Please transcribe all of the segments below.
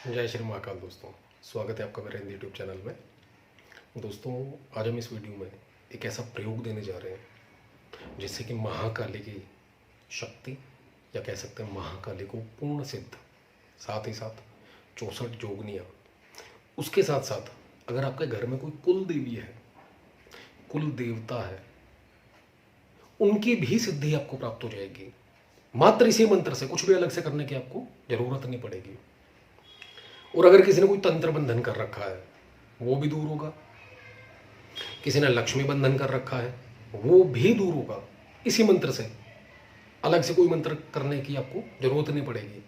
जय श्री महाकाल दोस्तों, स्वागत है आपका मेरे हिंदी यूट्यूब चैनल में। दोस्तों, आज हम इस वीडियो में एक ऐसा प्रयोग देने जा रहे हैं जिससे कि महाकाली की शक्ति, या कह सकते हैं महाकाली को पूर्ण सिद्ध, साथ ही साथ 64 जोगनियाँ, उसके साथ साथ अगर आपके घर में कोई कुल देवी है, कुल देवता है, उनकी भी सिद्धि आपको प्राप्त हो जाएगी। मात्र इसी मंत्र से, कुछ भी अलग से करने की आपको जरूरत नहीं पड़ेगी। और अगर किसी ने कोई तंत्र बंधन कर रखा है वो भी दूर होगा, किसी ने लक्ष्मी बंधन कर रखा है वो भी दूर होगा। इसी मंत्र से, अलग से कोई मंत्र करने की आपको जरूरत नहीं पड़ेगी।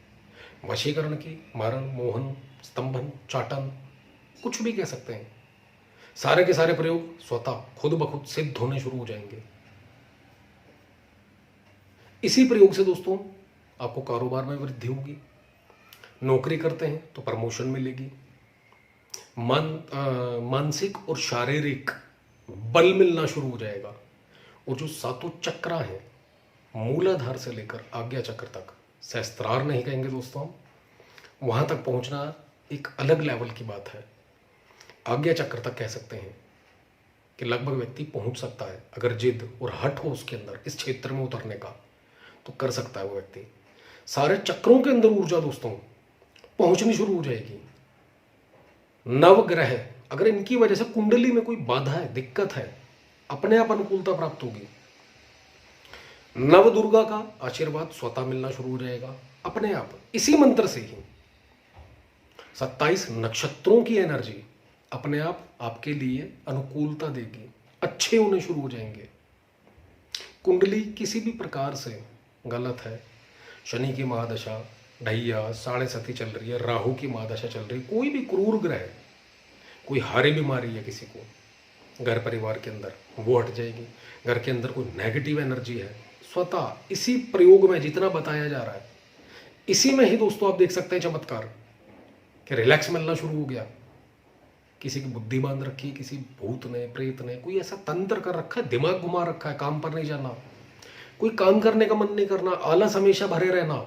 वशीकरण की, मारण, मोहन, स्तंभन, चाटन, कुछ भी कह सकते हैं, सारे के सारे प्रयोग स्वतः खुद ब खुद सिद्ध होने शुरू हो जाएंगे। इसी प्रयोग से दोस्तों आपको कारोबार में वृद्धि होगी, नौकरी करते हैं तो प्रमोशन मिलेगी, मानसिक और शारीरिक बल मिलना शुरू हो जाएगा। और जो सातों चक्र हैं, मूलाधार से लेकर आज्ञा चक्र तक, सहस्त्रार नहीं कहेंगे दोस्तों हम, वहां तक पहुंचना एक अलग लेवल की बात है। आज्ञा चक्र तक कह सकते हैं कि लगभग व्यक्ति पहुंच सकता है। अगर जिद और हट हो उसके अंदर इस क्षेत्र में उतरने का, तो कर सकता है वो व्यक्ति। सारे चक्रों के अंदर ऊर्जा दोस्तों पहुंचनी शुरू हो जाएगी। नवग्रह, अगर इनकी वजह से कुंडली में कोई बाधा है, दिक्कत है, अपने आप अनुकूलता प्राप्त होगी। नव दुर्गा का आशीर्वाद स्वतः मिलना शुरू हो जाएगा अपने आप, इसी मंत्र से ही। 27 नक्षत्रों की एनर्जी अपने आप आपके लिए अनुकूलता देगी, अच्छे होने शुरू हो जाएंगे। कुंडली किसी भी प्रकार से गलत है, शनि की महादशा, ढैया, साढ़े सती चल रही है, राहु की महादशा चल रही है, कोई भी क्रूर ग्रह, कोई हारी बीमारी है किसी को घर परिवार के अंदर, वो हट जाएगी। घर के अंदर कोई नेगेटिव एनर्जी है, स्वतः इसी प्रयोग में जितना बताया जा रहा है, इसी में ही दोस्तों आप देख सकते हैं चमत्कार कि रिलैक्स मिलना शुरू हो गया। किसी की बुद्धि बांध रखी, किसी भूत ने, प्रेत ने कोई ऐसा तंत्र कर रखा है, दिमाग घुमा रखा है, काम पर नहीं जाना, कोई काम करने का मन नहीं करना, आलस हमेशा भरे रहना,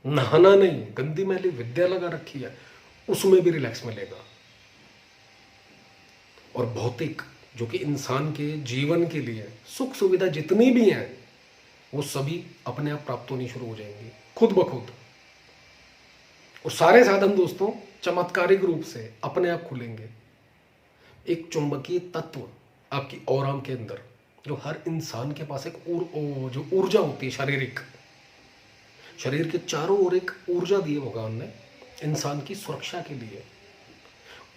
नहाना नहीं, गंदी मैली विद्या लगा रखी है, उसमें भी रिलैक्स मिलेगा। और भौतिक, जो कि इंसान के जीवन के लिए सुख सुविधा जितनी भी हैं, वो सभी अपने आप प्राप्त होनी शुरू हो जाएंगी खुद ब खुद। और सारे साधन दोस्तों चमत्कारिक रूप से अपने आप खुलेंगे। एक चुंबकीय तत्व आपकी औराम के अंदर, जो हर इंसान के पास एक जो ऊर्जा होती है शारीरिक, शरीर के चारों ओर एक ऊर्जा दी है भगवान ने इंसान की सुरक्षा के लिए।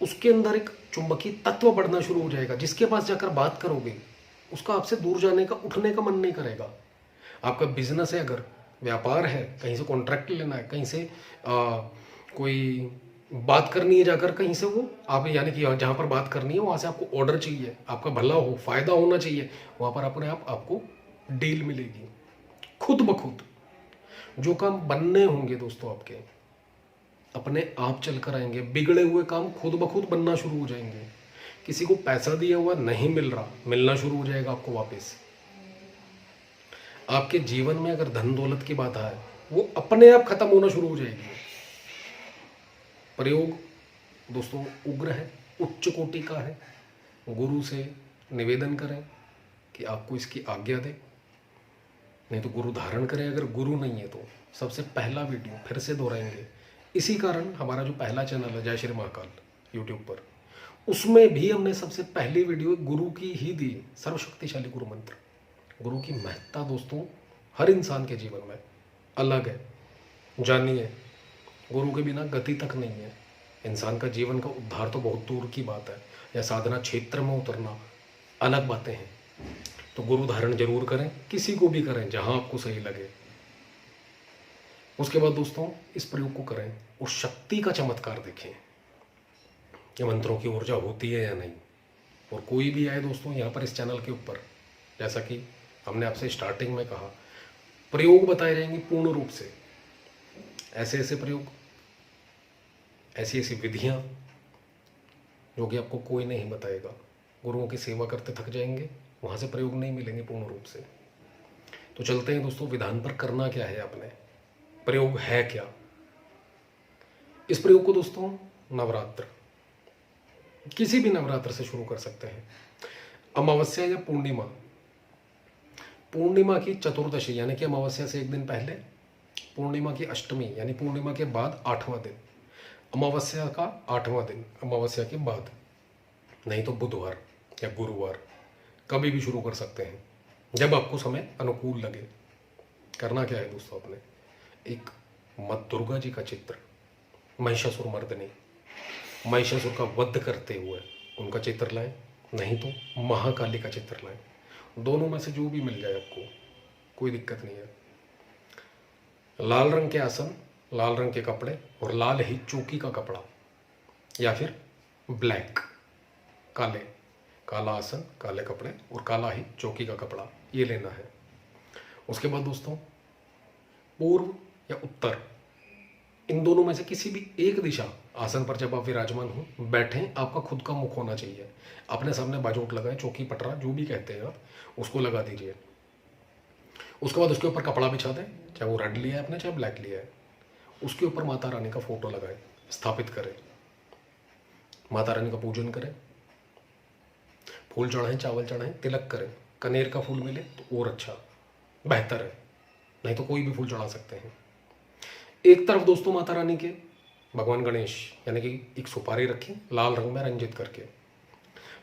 उसके अंदर एक चुंबकीय तत्व बढ़ना शुरू हो जाएगा, जिसके पास जाकर बात करोगे उसका आपसे दूर जाने का, उठने का मन नहीं करेगा। आपका बिजनेस है, अगर व्यापार है, कहीं से कॉन्ट्रैक्ट लेना है, कहीं से कोई बात करनी है जाकर, कहीं से वो आप, यानी कि जहाँ पर बात करनी है वहाँ से आपको ऑर्डर चाहिए, आपका भला हो, फायदा होना चाहिए, वहाँ पर अपने आप आपको डील मिलेगी खुद ब खुद। जो काम बनने होंगे दोस्तों आपके, अपने आप चलकर आएंगे। बिगड़े हुए काम खुद ब खुद बनना शुरू हो जाएंगे। किसी को पैसा दिया हुआ नहीं मिल रहा, मिलना शुरू हो जाएगा आपको वापस। आपके जीवन में अगर धन दौलत की बात है, वो अपने आप खत्म होना शुरू हो जाएगी। प्रयोग दोस्तों उग्र है, उच्च कोटि का है। गुरु से निवेदन करें कि आपको इसकी आज्ञा दे, नहीं तो गुरु धारण करें। अगर गुरु नहीं है तो सबसे पहला वीडियो फिर से दोहराएंगे। इसी कारण हमारा जो पहला चैनल है जय श्री महाकाल यूट्यूब पर, उसमें भी हमने सबसे पहली वीडियो गुरु की ही दी, सर्वशक्तिशाली गुरु मंत्र। गुरु की महत्ता दोस्तों हर इंसान के जीवन में अलग है, जानिए। गुरु के बिना गति तक नहीं है। इंसान का जीवन का उद्धार तो बहुत दूर की बात है, या साधना क्षेत्र में उतरना अलग बातें हैं। तो गुरु धारण जरूर करें, किसी को भी करें जहां आपको सही लगे। उसके बाद दोस्तों इस प्रयोग को करें और शक्ति का चमत्कार देखें कि मंत्रों की ऊर्जा होती है या नहीं। और कोई भी आए दोस्तों यहाँ पर इस चैनल के ऊपर, जैसा कि हमने आपसे स्टार्टिंग में कहा, प्रयोग बताए जाएंगे पूर्ण रूप से। ऐसे ऐसे प्रयोग, ऐसी ऐसी विधियाँ जो कि आपको कोई नहीं बताएगा। गुरुओं की सेवा करते थक जाएंगे, वहाँ से प्रयोग नहीं मिलेंगे पूर्ण रूप से। तो चलते हैं दोस्तों विधान पर। करना क्या है आपने, प्रयोग है क्या। इस प्रयोग को दोस्तों नवरात्र, किसी भी नवरात्र से शुरू कर सकते हैं। अमावस्या या पूर्णिमा, पूर्णिमा की चतुर्दशी यानी कि अमावस्या से एक दिन पहले, पूर्णिमा की अष्टमी यानी पूर्णिमा के बाद 8वां दिन, अमावस्या का 8वां दिन अमावस्या के बाद, नहीं तो बुधवार या गुरुवार, कभी भी शुरू कर सकते हैं जब आपको समय अनुकूल लगे। करना क्या है दोस्तों, आपने एक माँ दुर्गा जी का चित्र, महिषासुर मर्दनी, महिषासुर का वध करते हुए उनका चित्र लाएं, नहीं तो महाकाली का चित्र लाएं। दोनों में से जो भी मिल जाए आपको, कोई दिक्कत नहीं है। लाल रंग के आसन, लाल रंग के कपड़े और लाल ही चौकी का कपड़ा या फिर ब्लैक, काले, काला आसन, काले कपड़े और काला ही चौकी का कपड़ा, ये लेना है। उसके बाद दोस्तों पूर्व या उत्तर, इन दोनों में से किसी भी एक दिशा आसन पर जब आप विराजमान हो बैठें, आपका खुद का मुख होना चाहिए। अपने सामने बाजोट लगाएं, चौकी पटरा जो भी कहते हैं आप, उसको लगा दीजिए। उसके बाद उसके ऊपर कपड़ा बिछा दें, चाहे वो रेड लिया है आपने चाहे ब्लैक लिया है। उसके ऊपर माता रानी का फोटो लगाएं, स्थापित करें, माता रानी का पूजन करें, फूल चढ़ाएं, चावल चढ़ाएं, तिलक करें। कनेर का फूल मिले तो और अच्छा, बेहतर है, नहीं तो कोई भी फूल चढ़ा सकते हैं। एक तरफ दोस्तों माता रानी के भगवान गणेश यानी कि एक सुपारी रखें, लाल रंग में रंजित करके।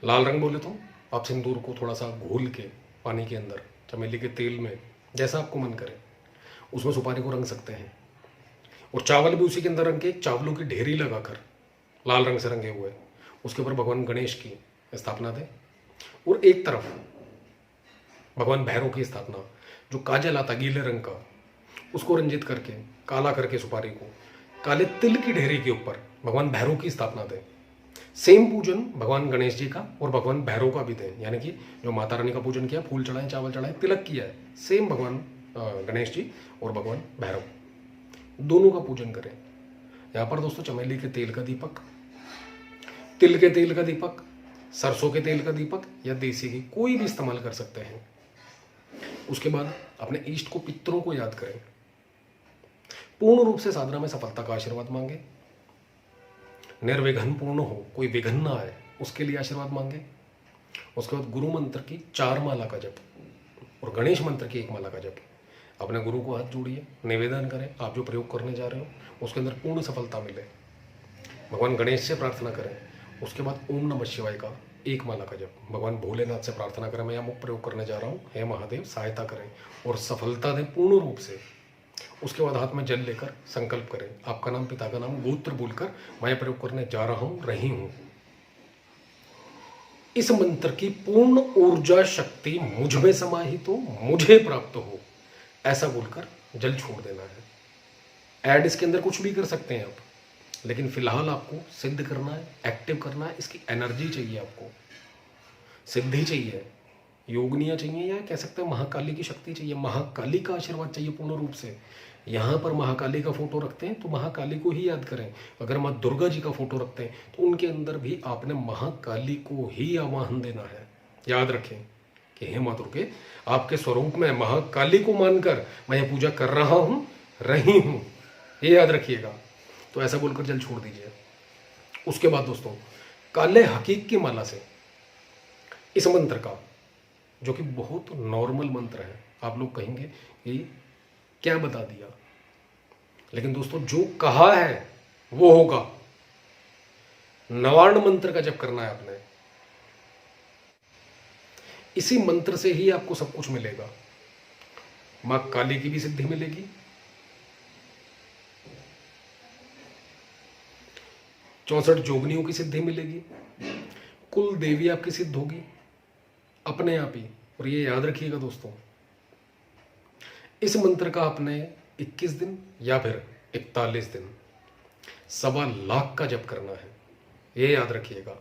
लाल रंग बोले तो आप सिंदूर को थोड़ा सा घोल के पानी के अंदर, चमेली के तेल में, जैसा आपको मन करे उसमें सुपारी को रंग सकते हैं। और चावल भी उसी के अंदर रंग के, चावलों की ढेरी लगाकर लाल रंग से रंगे हुए उसके ऊपर भगवान गणेश की स्थापना दें। और एक तरफ भगवान भैरव की स्थापना, जो काजल आता गीले रंग का, उसको रंजित करके, काला करके सुपारी को काले तिल की ढेरी के ऊपर भगवान भैरव की स्थापना दें। सेम पूजन भगवान गणेश जी का और भगवान भैरव का भी दें, यानी कि जो माता रानी का पूजन किया, फूल चढ़ाए, चावल चढ़ाए, तिलक किया है, सेम भगवान गणेश जी और भगवान भैरव दोनों का पूजन करें। यहाँ पर दोस्तों चमेली के तेल का दीपक, तिल के तेल का दीपक, सरसों के तेल का दीपक या देसी घी, कोई भी इस्तेमाल कर सकते हैं। उसके बाद अपने इष्ट को, पितरों को याद करें। पूर्ण रूप से साधना में सफलता का आशीर्वाद मांगे। निर्विघ्न पूर्ण हो, कोई विघ्न ना आए, उसके लिए आशीर्वाद मांगे। उसके बाद गुरु मंत्र की 4 माला का जप और गणेश मंत्र की 1 माला का जप। अपने गुरु को हाथ जोड़िए, निवेदन करें आप जो प्रयोग करने जा रहे हो उसके अंदर पूर्ण सफलता मिले। भगवान गणेश से प्रार्थना करें। उसके बाद ओम नमः शिवाय का 1 माला का जप। भगवान भोलेनाथ से प्रार्थना करें, मैं अमुक प्रयोग करने जा रहा हूँ, हे महादेव सहायता करें और सफलता दें पूर्ण रूप से। उसके बाद हाथ में जल लेकर संकल्प करें, आपका नाम, पिता का नाम, गोत्र बोलकर मैं प्रयोग करने जा रहा हूँ, रही हूँ। इस मंत्र की पूर्ण ऊर्जा शक्ति मुझ में समाहित हो, मुझे प्राप्त हो, ऐसा बोलकर जल छोड़ देना है। ऐड इसके अंदर कुछ भी कर सकते हैं आप, लेकिन फिलहाल आपको सिद्ध करना है, एक्टिव करना है। इसकी एनर्जी चाहिए आपको, सिद्धि चाहिए, योगनिया चाहिए, या कह सकते हैं महाकाली की शक्ति चाहिए, महाकाली का आशीर्वाद चाहिए पूर्ण रूप से। यहाँ पर महाकाली का फोटो रखते हैं तो महाकाली को ही याद करें। अगर माँ दुर्गा जी का फोटो रखते हैं तो उनके अंदर भी आपने महाकाली को ही आवाहन देना है। याद रखें कि हे माँ दुर्गे, आपके स्वरूप में महाकाली को मानकर मैं ये पूजा कर रहा हूँ, रही हूँ, ये याद रखिएगा। तो ऐसा बोलकर जल छोड़ दीजिए। उसके बाद दोस्तों काले हकीक की माला से इस मंत्र का, जो कि बहुत नॉर्मल मंत्र है, आप लोग कहेंगे कि क्या बता दिया, लेकिन दोस्तों जो कहा है वो होगा। नवार्ण मंत्र का जप करना है आपने। इसी मंत्र से ही आपको सब कुछ मिलेगा। मां काली की भी सिद्धि मिलेगी, 64 जोगनियों की सिद्धि मिलेगी, कुल देवी आपकी सिद्ध होगी अपने आप ही। और ये याद रखिएगा दोस्तों, इस मंत्र का आपने 21 दिन या फिर 41 दिन 1.25 लाख का जप करना है, ये याद रखिएगा।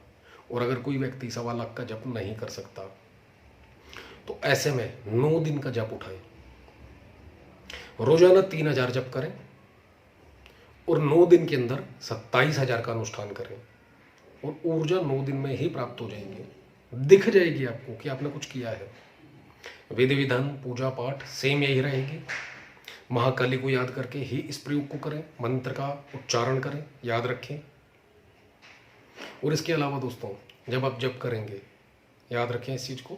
और अगर कोई व्यक्ति 1.25 लाख का जप नहीं कर सकता तो ऐसे में 9 दिन का जप उठाएं, रोजाना 3000 जप करें और 9 दिन के अंदर 27,000 का अनुष्ठान करें और ऊर्जा 9 दिन में ही प्राप्त हो जाएगी। दिख जाएगी आपको कि आपने कुछ किया है। विधि विधान, पूजा पाठ सेम यही रहेगी। महाकाली को याद करके ही इस प्रयोग को करें, मंत्र का उच्चारण करें, याद रखें। और इसके अलावा दोस्तों, जब आप जप करेंगे, याद रखें इस चीज़ को,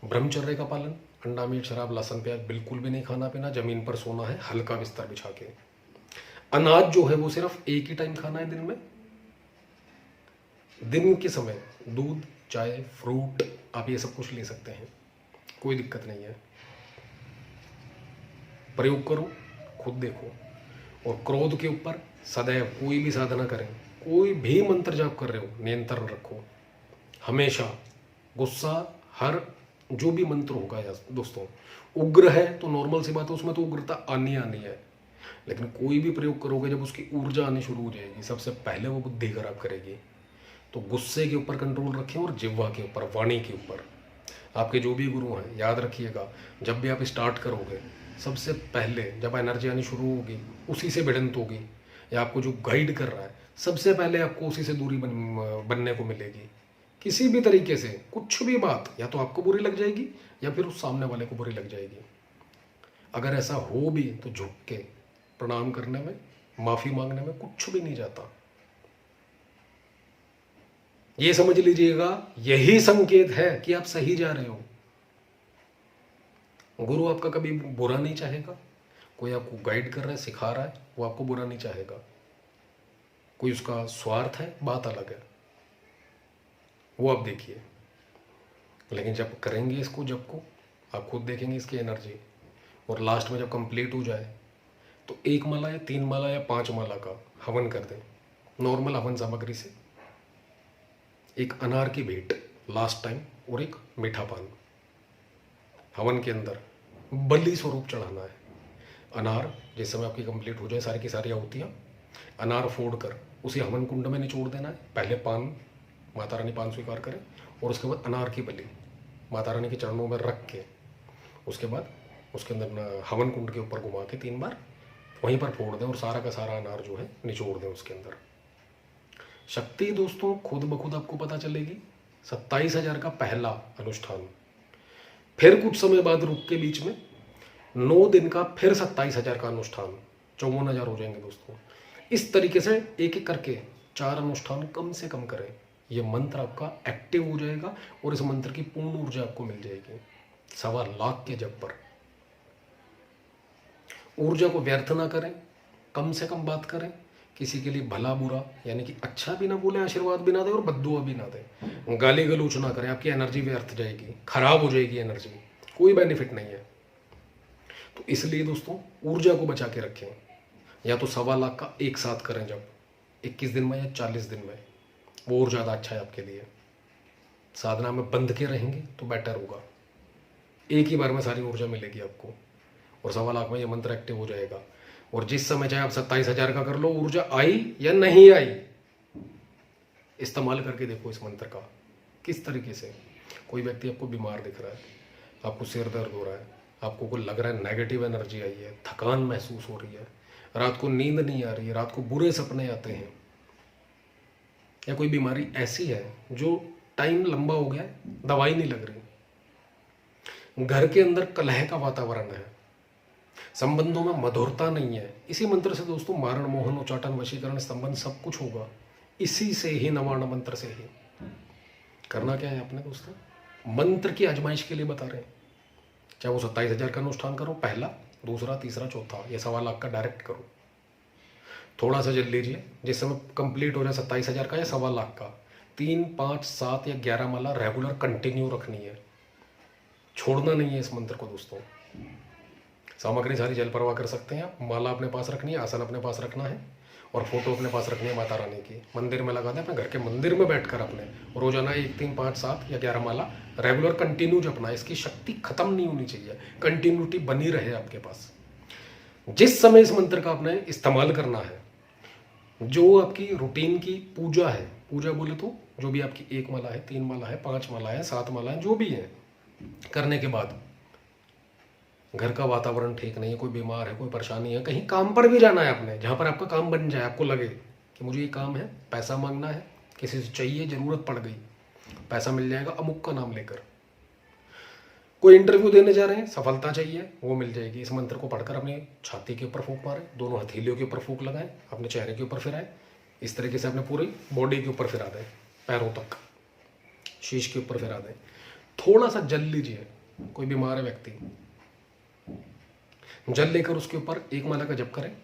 ब्रह्मचर्य का पालन, अंडा मीट शराब लहसुन प्याज बिल्कुल भी नहीं खाना पीना, जमीन पर सोना है हल्का बिस्तर बिछा के। अनाज जो है वो सिर्फ एक ही टाइम खाना है दिन में, दिन के समय दूध, चाय, फ्रूट, आप ये सब कुछ ले सकते हैं, कोई दिक्कत नहीं है। प्रयोग करो, खुद देखो। और क्रोध के ऊपर सदैव कोई भी साधना करें, कोई भी मंत्र जाप कर रहे हो, नियंत्रण रखो हमेशा। गुस्सा, हर जो भी मंत्र होगा यार दोस्तों, उग्र है तो नॉर्मल सी बात है, उसमें तो उग्रता आनी है, लेकिन कोई भी प्रयोग करोगे जब उसकी ऊर्जा आनी शुरू हो जाएगी, सबसे पहले वो बुद्धि खराब करेगी। तो गुस्से के ऊपर कंट्रोल रखें और जिह्वा के ऊपर, वाणी के ऊपर। आपके जो भी गुरु हैं, याद रखिएगा, जब भी आप स्टार्ट करोगे, सबसे पहले जब एनर्जी आनी शुरू होगी, उसी से भिड़ंत होगी, या आपको जो गाइड कर रहा है, सबसे पहले आपको उसी से दूरी बनने को मिलेगी। किसी भी तरीके से कुछ भी बात या तो आपको बुरी लग जाएगी या फिर उस सामने वाले को बुरी लग जाएगी। अगर ऐसा हो भी तो झुक के प्रणाम करने में, माफ़ी मांगने में कुछ भी नहीं जाता। ये समझ लीजिएगा, यही संकेत है कि आप सही जा रहे हो। गुरु आपका कभी बुरा नहीं चाहेगा। कोई आपको गाइड कर रहा है, सिखा रहा है, वो आपको बुरा नहीं चाहेगा। कोई उसका स्वार्थ है, बात अलग है, वो आप देखिए। लेकिन जब करेंगे इसको, जब को आप खुद देखेंगे इसकी एनर्जी। और लास्ट में जब कंप्लीट हो जाए तो 1 माला या 3 माला या 5 माला का हवन कर दें, नॉर्मल हवन सामग्री से। एक अनार की भेंट लास्ट टाइम, और एक मीठा पान हवन के अंदर बलि स्वरूप चढ़ाना है। अनार जिस समय आपकी कंप्लीट हो जाए सारी की सारी आहुतियाँ, अनार फोड़कर उसी हवन कुंड में निचोड़ देना है। पहले पान, माता रानी पान स्वीकार करें, और उसके बाद अनार की बलि माता रानी के चरणों में रख के, उसके बाद उसके अंदर हवन कुंड के ऊपर घुमा के 3 बार वहीं पर फोड़ दें, और सारा का सारा अनार जो है निचोड़ दें उसके अंदर। शक्ति दोस्तों खुद ब खुद आपको पता चलेगी। 27,000 का पहला अनुष्ठान, फिर कुछ समय बाद रुक के बीच में 9 दिन का फिर 27,000 का अनुष्ठान, 54,000 हो जाएंगे दोस्तों। इस तरीके से एक एक करके 4 अनुष्ठान कम से कम करें। ये मंत्र आपका एक्टिव हो जाएगा और इस मंत्र की पूर्ण ऊर्जा आपको मिल जाएगी। 1.25 लाख के जप पर ऊर्जा को व्यर्थ ना करें, कम से कम बात करें। किसी के लिए भला बुरा यानी कि अच्छा भी ना बोले, आशीर्वाद भी ना दे और बद्दुआ भी ना दे। गाली गलौच ना करें, आपकी एनर्जी व्यर्थ जाएगी, खराब हो जाएगी एनर्जी, कोई बेनिफिट नहीं है। तो इसलिए दोस्तों ऊर्जा को बचा के रखें। या तो 1.25 लाख का एक साथ करें, जब 21 दिन में या 40 दिन में, वो और ज़्यादा अच्छा है आपके लिए। साधना में बंध के रहेंगे तो बेटर होगा, एक ही बार में सारी ऊर्जा मिलेगी आपको, और 1.25 लाख में ये मंत्र एक्टिव हो जाएगा। और जिस समय चाहे आप 27,000 का कर लो, ऊर्जा आई या नहीं आई, इस्तेमाल करके देखो इस मंत्र का किस तरीके से। कोई व्यक्ति आपको बीमार दिख रहा है, आपको सिर दर्द हो रहा है, आपको कोई लग रहा है नेगेटिव एनर्जी आई है, थकान महसूस हो रही है, रात को नींद नहीं आ रही है, रात को बुरे सपने आते हैं, या कोई बीमारी ऐसी है जो टाइम लंबा हो गया है, दवाई नहीं लग रही, घर के अंदर कलह का वातावरण है, संबंधों में मधुरता नहीं है, इसी मंत्र से दोस्तों मारण, मोहन, उचाटन, वशीकरण, स्तंभन सब कुछ होगा। इसी से ही, नवार्ण मंत्र से ही। करना क्या है आपने दोस्तों, मंत्र की आजमाइश के लिए बता रहे हैं। चाहे वो 27,000 का अनुष्ठान करो, पहला, दूसरा, तीसरा, चौथा, ये 1.25 लाख का डायरेक्ट करो। थोड़ा सा जल लीजिए, जिस समय कंप्लीट हो जाए 27,000 का या 1.25 लाख का, 3, 5, 7 या 11 माला रेगुलर कंटिन्यू रखनी है, छोड़ना नहीं है इस मंत्र को दोस्तों। सामग्री सारी जल प्रवाह कर सकते हैं आप। माला अपने पास रखनी है, आसन अपने पास रखना है, और फोटो अपने पास रखनी है माता रानी की। मंदिर में लगा दें, अपने घर के मंदिर में बैठकर अपने रोजाना 1, 3, 5, 7 या 11 माला रेगुलर कंटिन्यू जपना है। इसकी शक्ति खत्म नहीं होनी चाहिए, कंटिन्यूटी बनी रहे आपके पास। जिस समय इस मंत्र का आपने इस्तेमाल करना है, जो आपकी रूटीन की पूजा है, पूजा बोले तो जो भी आपकी 1 माला है, 3 माला है, 5 माला है, 7 माला है, जो भी है, करने के बाद घर का वातावरण ठीक नहीं है, कोई बीमार है, कोई परेशानी है, कहीं काम पर भी जाना है आपने, जहाँ पर आपका काम बन जाए, आपको लगे कि मुझे ये काम है, पैसा मांगना है, किसी से चाहिए, ज़रूरत पड़ गई, पैसा मिल जाएगा अमुक का नाम लेकर, कोई इंटरव्यू देने जा रहे हैं, सफलता चाहिए, वो मिल जाएगी। इस मंत्र को पढ़कर अपनी छाती के ऊपर फूंक मारें, दोनों हथेलियों के ऊपर फूंक लगाएं, अपने चेहरे के ऊपर फिराएं, इस तरीके से अपने पूरी बॉडी के ऊपर फिरा दें, पैरों तक, शीश के ऊपर फिरा दें। थोड़ा सा जल लीजिए, कोई बीमार है व्यक्ति, जल लेकर उसके ऊपर एक माला का जप करें,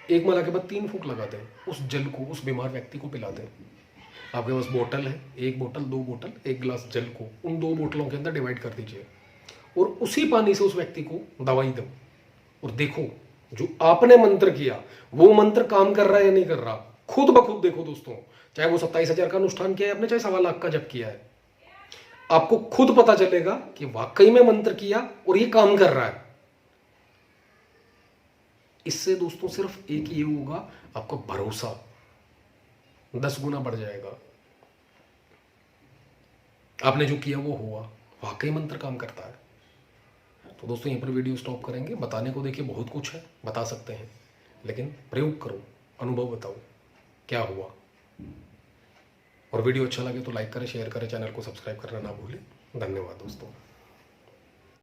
एक माला के बाद 3 फूंक लगा दें, उस जल को उस बीमार व्यक्ति को पिला दें। आपके पास बोतल है, 1 बोतल, 2 बोतल, 1 गिलास जल को उन 2 बोतलों के अंदर डिवाइड कर दीजिए और उसी पानी से उस व्यक्ति को दवाई दो और देखो जो आपने मंत्र किया वो मंत्र काम कर रहा है या नहीं कर रहा। खुद ब खुद देखो दोस्तों, चाहे वो 27,000 का अनुष्ठान किया है आपने, चाहे 1.25 लाख का जप किया है, आपको खुद पता चलेगा कि वाकई में मंत्र किया और ये काम कर रहा है। इससे दोस्तों सिर्फ एक ये होगा, आपका भरोसा 10 गुना बढ़ जाएगा। आपने जो किया वो हुआ, वाकई मंत्र काम करता है। तो दोस्तों यहीं पर वीडियो स्टॉप करेंगे। बताने को देखिए बहुत कुछ है, बता सकते हैं, लेकिन प्रयोग करो, अनुभव बताओ क्या हुआ। और वीडियो अच्छा लगे तो लाइक करें, शेयर करें, चैनल को सब्सक्राइब करना ना भूलें। धन्यवाद दोस्तों।